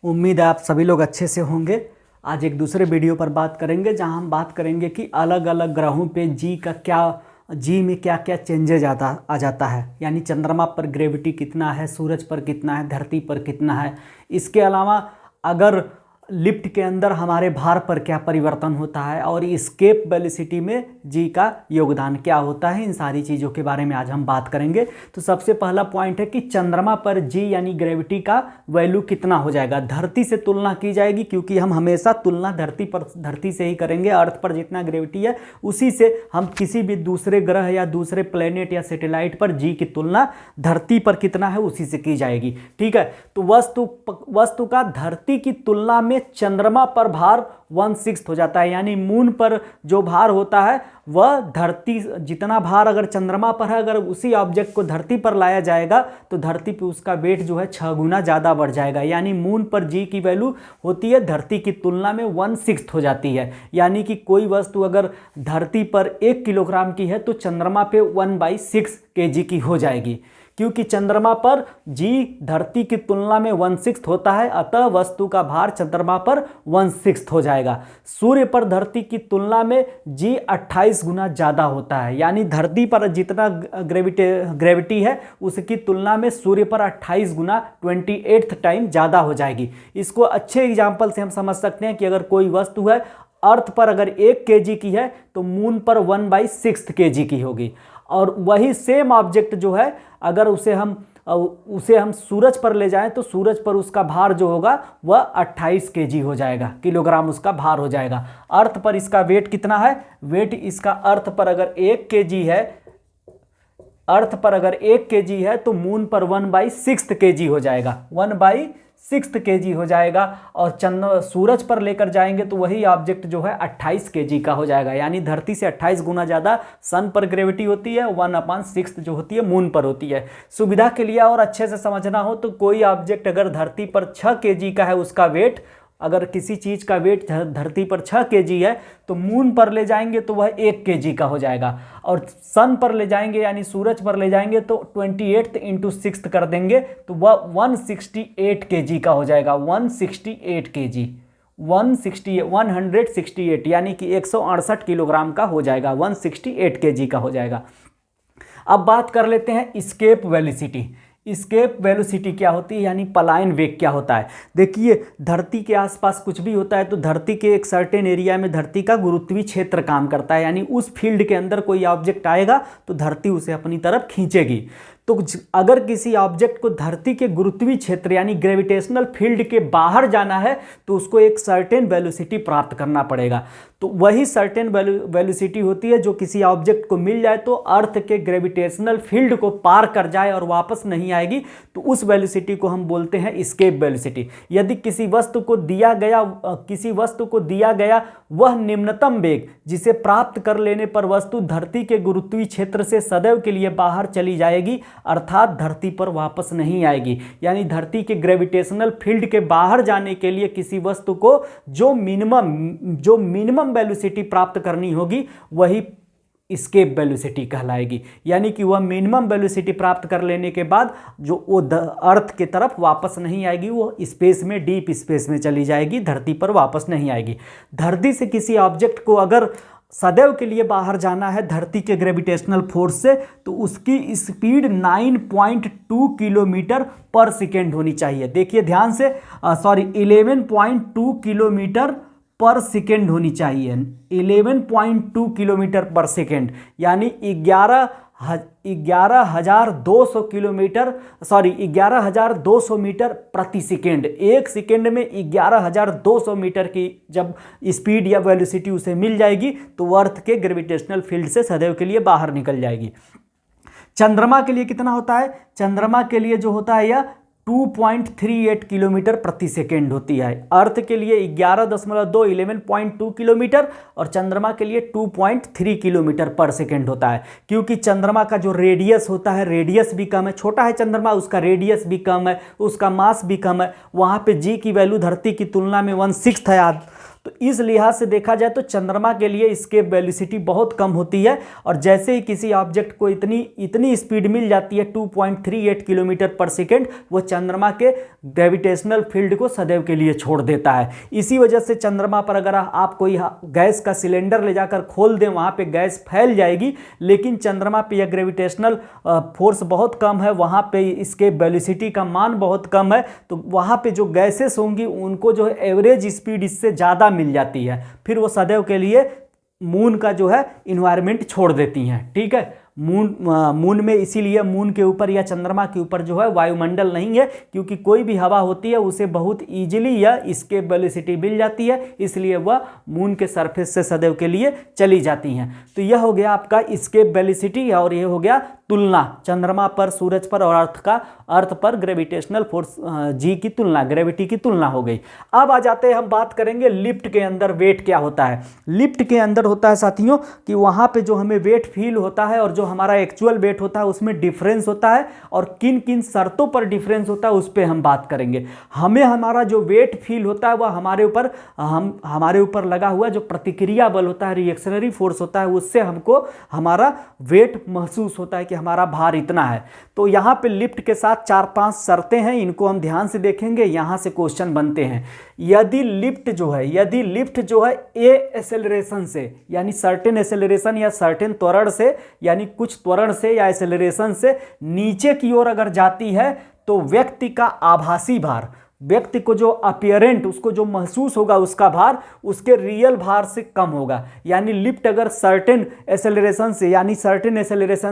उम्मीद है आप सभी लोग अच्छे से होंगे। आज एक दूसरे वीडियो पर बात करेंगे जहां हम बात करेंगे कि अलग अलग ग्रहों पे जी में क्या क्या चेंजेज आ जाता है, यानी चंद्रमा पर ग्रेविटी कितना है, सूरज पर कितना है, धरती पर कितना है। इसके अलावा अगर लिफ्ट के अंदर हमारे भार पर क्या परिवर्तन होता है और इस्केप वेलोसिटी में जी का योगदान क्या होता है, इन सारी चीज़ों के बारे में आज हम बात करेंगे। तो सबसे पहला पॉइंट है कि चंद्रमा पर जी यानी ग्रेविटी का वैल्यू कितना हो जाएगा। धरती से तुलना की जाएगी क्योंकि हम हमेशा तुलना धरती से ही करेंगे। अर्थ पर जितना ग्रेविटी है उसी से हम किसी भी दूसरे ग्रह या दूसरे प्लेनेट या सैटेलाइट पर जी की तुलना धरती पर कितना है उसी से की जाएगी। ठीक है, तो वस्तु का धरती की तुलना में चंद्रमा पर भार 1/6 हो जाता है, यानी मून पर जो भार होता है वह धरती जितना भार अगर चंद्रमा पर है, अगर उसी ऑब्जेक्ट को धरती पर लाया जाएगा तो धरती पे उसका वेट जो है 6 गुना ज़्यादा बढ़ जाएगा। यानी मून पर जी की वैल्यू होती है धरती की तुलना में 1/6 हो जाती है। यानी कि कोई वस्तु अगर धरती पर 1 किलोग्राम की है तो चंद्रमा पे 1/6 kg की हो जाएगी, क्योंकि चंद्रमा पर जी धरती की तुलना में 1/6 होता है, अतः वस्तु का भार चंद्रमा पर 1/6 हो जाएगा। सूर्य पर धरती की तुलना में जी 28 गुना ज़्यादा होता है, यानी धरती पर जितना ग्रेविटी है उसकी तुलना में सूर्य पर 28 गुना 28th टाइम ज़्यादा हो जाएगी। इसको अच्छे एग्जाम्पल से हम समझ सकते हैं कि अगर कोई वस्तु है अर्थ पर अगर 1 kg की है तो मून पर 1/6 kg की होगी, और वही सेम ऑब्जेक्ट जो है अगर उसे हम सूरज पर ले जाएं तो सूरज पर उसका भार जो होगा वह 28 kg हो जाएगा, किलोग्राम उसका भार हो जाएगा। अर्थ पर इसका वेट कितना है, वेट इसका अर्थ पर अगर 1 kg है, अर्थ पर अगर 1 kg है तो मून पर 1/6 kg हो जाएगा, 1/6 kg हो जाएगा। और सूरज पर लेकर जाएंगे तो वही ऑब्जेक्ट जो है 28 kg का हो जाएगा, यानी धरती से 28 गुना ज़्यादा सन पर ग्रेविटी होती है, 1/6 जो होती है मून पर होती है। सुविधा के लिए और अच्छे से समझना हो तो कोई ऑब्जेक्ट अगर धरती पर 6 kg का है, उसका वेट अगर किसी चीज़ का वेट धरती पर 6 kg है तो मून पर ले जाएंगे तो वह 1 kg का हो जाएगा, और सन पर ले जाएंगे यानी सूरज पर ले जाएंगे तो 28 × 6 कर देंगे तो वह 168 kg का हो जाएगा, 168 kg, 168 यानी कि 168 किलोग्राम का हो जाएगा, 168 kg का हो जाएगा। अब बात कर लेते हैं इस्केप वेलोसिटी। इस्केप वेलोसिटी क्या होती है, यानी पलायन वेग क्या होता है। देखिए, धरती के आसपास कुछ भी होता है तो धरती के एक सर्टेन एरिया में धरती का गुरुत्वीय क्षेत्र काम करता है, यानी उस फील्ड के अंदर कोई ऑब्जेक्ट आएगा तो धरती उसे अपनी तरफ खींचेगी। तो अगर किसी ऑब्जेक्ट को धरती के गुरुत्वीय क्षेत्र यानी ग्रेविटेशनल फील्ड के बाहर जाना है तो उसको एक सर्टेन वेलोसिटी प्राप्त करना पड़ेगा। तो वही सर्टेन वेलोसिटी होती है जो किसी ऑब्जेक्ट को मिल जाए तो अर्थ के ग्रेविटेशनल फील्ड को पार कर जाए और वापस नहीं आएगी, तो उस वेलोसिटी को हम बोलते हैं इस्केप वेलोसिटी। यदि किसी वस्तु को दिया गया वह निम्नतम वेग जिसे प्राप्त कर लेने पर वस्तु धरती के गुरुत्वीय क्षेत्र से सदैव के लिए बाहर चली जाएगी, अर्थात धरती पर वापस नहीं आएगी। यानी धरती के ग्रेविटेशनल फील्ड के बाहर जाने के लिए किसी वस्तु को जो मिनिमम वेलोसिटी प्राप्त करनी होगी वही इस्केप वेलोसिटी कहलाएगी। यानी कि वह मिनिमम वेलोसिटी प्राप्त कर लेने के बाद जो वो अर्थ की तरफ वापस नहीं आएगी, वो स्पेस में, डीप स्पेस में चली जाएगी, धरती पर वापस नहीं आएगी। धरती से किसी ऑब्जेक्ट को अगर सदैव के लिए बाहर जाना है धरती के ग्रेविटेशनल फोर्स से तो उसकी स्पीड 9.2 किलोमीटर पर सेकेंड होनी चाहिए। देखिए ध्यान से, 11.2 किलोमीटर पर सेकेंड होनी चाहिए, 11.2 किलोमीटर पर सेकेंड, यानी 11,200 मीटर प्रति सेकेंड। एक सेकेंड में 11,200 मीटर की जब स्पीड या वेलोसिटी उसे मिल जाएगी तो वो अर्थ के ग्रेविटेशनल फील्ड से सदैव के लिए बाहर निकल जाएगी। चंद्रमा के लिए कितना होता है, चंद्रमा के लिए जो होता है यह 2.38 किलोमीटर प्रति सेकेंड होती है। अर्थ के लिए 11.2 किलोमीटर और चंद्रमा के लिए 2.3 किलोमीटर पर सेकेंड होता है, क्योंकि चंद्रमा का जो रेडियस होता है, रेडियस भी कम है, छोटा है चंद्रमा, उसका रेडियस भी कम है, उसका मास भी कम है। वहाँ पे जी की वैल्यू धरती की तुलना में 1/6 है, तो इस लिहाज से देखा जाए तो चंद्रमा के लिए एस्केप वेलोसिटी बहुत कम होती है, और जैसे ही किसी ऑब्जेक्ट को इतनी स्पीड मिल जाती है 2.38 किलोमीटर पर सेकेंड, वो चंद्रमा के ग्रेविटेशनल फील्ड को सदैव के लिए छोड़ देता है। इसी वजह से चंद्रमा पर अगर आप कोई गैस का सिलेंडर ले जाकर खोल दें, वहाँ पे गैस फैल जाएगी, लेकिन चंद्रमा पे यह ग्रेविटेशनल फोर्स बहुत कम है, वहाँ पे इसके वेलोसिटी का मान बहुत कम है, तो वहाँ पे जो गैसेस होंगी उनको जो है एवरेज स्पीड इससे ज़्यादा मिल जाती है, फिर वो सदैव के लिए मून का जो है इन्वायरमेंट छोड़ देती हैं। ठीक है, मून में इसीलिए मून के ऊपर या चंद्रमा के ऊपर जो है वायुमंडल नहीं है, क्योंकि कोई भी हवा होती है उसे बहुत इजीली या एस्केप वेलोसिटी मिल जाती है, इसलिए वह मून के सरफेस से सदैव के लिए चली जाती हैं। तो यह हो गया आपका एस्केप वेलोसिटी, और यह हो गया तुलना चंद्रमा पर, सूरज पर और अर्थ पर ग्रेविटेशनल फोर्स जी की तुलना, ग्रेविटी की तुलना हो गई। अब आ जाते हैं, हम बात करेंगे लिफ्ट के अंदर वेट क्या होता है। लिफ्ट के अंदर होता है साथियों कि वहाँ पे जो हमें वेट फील होता है और जो हमारा एक्चुअल वेट होता है उसमें डिफरेंस होता है, और किन किन शर्तों पर डिफरेंस होता है उस पर हम बात करेंगे। हमें हमारा जो वेट फील होता है वह हमारे ऊपर लगा हुआ जो प्रतिक्रिया बल होता है, रिएक्शनरी फोर्स होता है, उससे हमको हमारा वेट महसूस होता है कि हमारा भार इतना है। तो यहाँ पे लिफ्ट के साथ 4-5 शर्तें हैं, इनको हम ध्यान से देखेंगे, यहाँ से क्वेश्चन बनते हैं। यदि लिफ्ट जो है ए एक्सेलरेशन से, यानी सर्टेन एक्सेलरेशन या सर्टेन त्वरण से, यानी कुछ त्वरण से या एक्सेलरेशन से नीचे की ओर अगर जाती है, तो व्यक्ति का आभासी भार, व्यक्ति को जो अपीयरेंट, उसको जो महसूस होगा उसका भार उसके रियल भार से कम होगा। यानी लिफ्ट अगर सर्टेन एक्सेलरेशन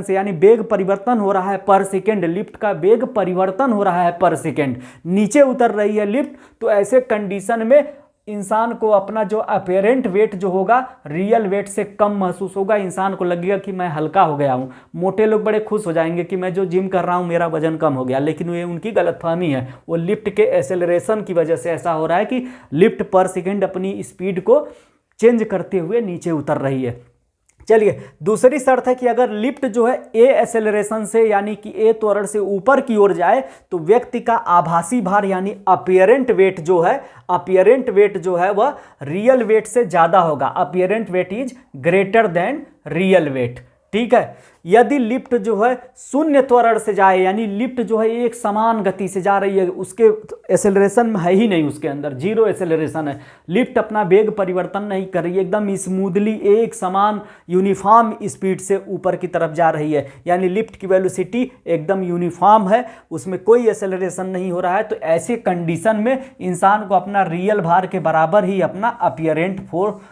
से यानी वेग परिवर्तन हो रहा है पर सेकेंड, लिफ्ट का वेग परिवर्तन हो रहा है पर सेकेंड, नीचे उतर रही है लिफ्ट, तो ऐसे कंडीशन में इंसान को अपना जो अपीयरेंट वेट जो होगा रियल वेट से कम महसूस होगा। इंसान को लगेगा कि मैं हल्का हो गया हूँ। मोटे लोग बड़े खुश हो जाएंगे कि मैं जो जिम कर रहा हूँ मेरा वजन कम हो गया, लेकिन ये उनकी गलतफहमी है। वो लिफ्ट के एक्सेलरेशन की वजह से ऐसा हो रहा है कि लिफ्ट पर सेकेंड अपनी स्पीड को चेंज करते हुए नीचे उतर रही है। चलिए, दूसरी शर्त है कि अगर लिफ्ट जो है ए एक्सेलरेशन से यानी कि ए त्वरण से ऊपर की ओर जाए, तो व्यक्ति का आभासी भार यानी अपीयरेंट वेट जो है वह रियल वेट से ज़्यादा होगा। Apparent weight is greater than real weight. ठीक है, यदि लिफ्ट जो है शून्य त्वरण से जाए, यानी लिफ्ट जो है एक समान गति से जा रही है, उसके एक्सेलरेशन में है ही नहीं, उसके अंदर जीरो एक्सेलरेशन है, लिफ्ट अपना वेग परिवर्तन नहीं कर रही है, एकदम स्मूथली एक समान यूनिफॉर्म स्पीड से ऊपर की तरफ जा रही है, यानी लिफ्ट की वेलोसिटी एकदम यूनिफॉर्म है, उसमें कोई एक्सेलरेशन नहीं हो रहा है, तो ऐसे कंडीशन में इंसान को अपना रियल भार के बराबर ही अपना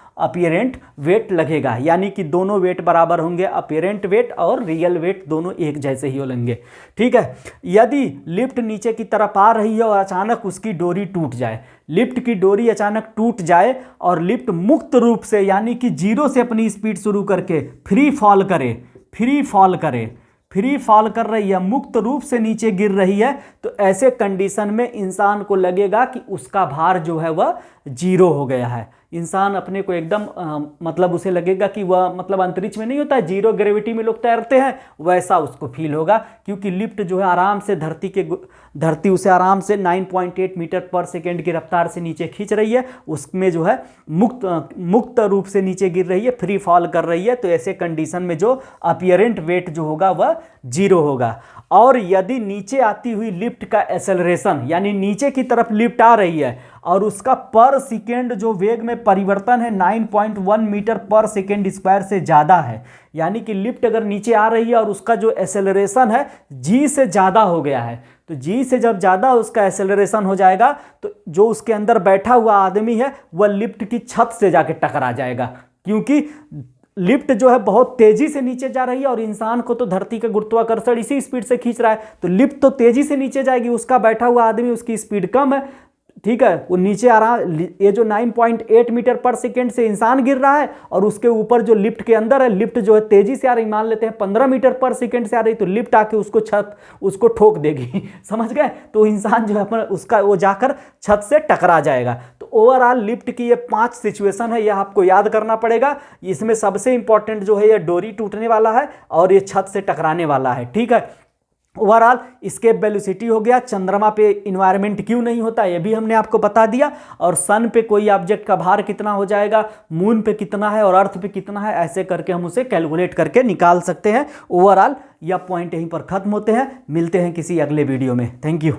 अपीयरेंट वेट लगेगा, यानी कि दोनों वेट बराबर होंगे, अपीयरेंट वेट और रियल वेट दोनों एक जैसे ही होंगे। ठीक है, यदि लिफ्ट नीचे की तरफ आ रही है और अचानक उसकी डोरी टूट जाए, लिफ्ट की डोरी अचानक टूट जाए और लिफ्ट मुक्त रूप से यानी कि जीरो से अपनी स्पीड शुरू करके फ्री फॉल कर रही है, मुक्त रूप से नीचे गिर रही है, तो ऐसे कंडीशन में इंसान को लगेगा कि उसका भार जो है वह जीरो हो गया है। इंसान अपने को एकदम मतलब उसे लगेगा कि वह मतलब अंतरिक्ष में नहीं होता है, जीरो ग्रेविटी में लोग तैरते हैं, वैसा उसको फील होगा, क्योंकि लिफ्ट जो है आराम से धरती उसे आराम से 9.8 मीटर पर सेकेंड की रफ्तार से नीचे खींच रही है, उसमें जो है मुक्त रूप से नीचे गिर रही है, फ्री फॉल कर रही है, तो ऐसे कंडीशन में जो अपीयरेंट वेट जो होगा वह जीरो होगा। और यदि नीचे आती हुई लिफ्ट का एक्सेलरेशन यानी नीचे की तरफ लिफ्ट आ रही है और उसका पर सेकेंड जो वेग में परिवर्तन है 9.1 मीटर पर सेकेंड स्क्वायर से ज़्यादा है, यानी कि लिफ्ट अगर नीचे आ रही है और उसका जो एक्सेलरेशन है जी से ज़्यादा हो गया है, तो जी से जब ज़्यादा उसका एक्सेलरेशन हो जाएगा तो जो उसके अंदर बैठा हुआ आदमी है वह लिफ्ट की छत से जाके टकरा जाएगा, क्योंकि लिफ्ट जो है बहुत तेजी से नीचे जा रही है और इंसान को तो धरती का गुरुत्वाकर्षण इसी स्पीड से खींच रहा है, तो लिफ्ट तो तेजी से नीचे जाएगी, उसका बैठा हुआ आदमी उसकी स्पीड कम है। ठीक है, वो नीचे आराम, ये जो 9.8 मीटर पर सेकेंड से इंसान गिर रहा है और उसके ऊपर जो लिफ्ट के अंदर है, लिफ्ट जो है तेजी से आ रही, मान लेते हैं 15 मीटर पर सेकेंड से आ रही, तो लिफ्ट आके उसको ठोक देगी समझ गए, तो इंसान जो है उसका वो जाकर छत से टकरा जाएगा। तो ओवरऑल लिफ्ट की ये 5 सिचुएशन है, यह आपको याद करना पड़ेगा। इसमें सबसे इंपॉर्टेंट जो है ये डोरी टूटने वाला है और ये छत से टकराने वाला है। ठीक है, ओवरऑल इसकेप वेलोसिटी हो गया, चंद्रमा पे इन्वायरमेंट क्यों नहीं होता ये भी हमने आपको बता दिया, और सन पे कोई ऑब्जेक्ट का भार कितना हो जाएगा, मून पे कितना है और अर्थ पे कितना है, ऐसे करके हम उसे कैलकुलेट करके निकाल सकते हैं। ओवरऑल यह पॉइंट यहीं पर खत्म होते हैं। मिलते हैं किसी अगले वीडियो में। Thank you.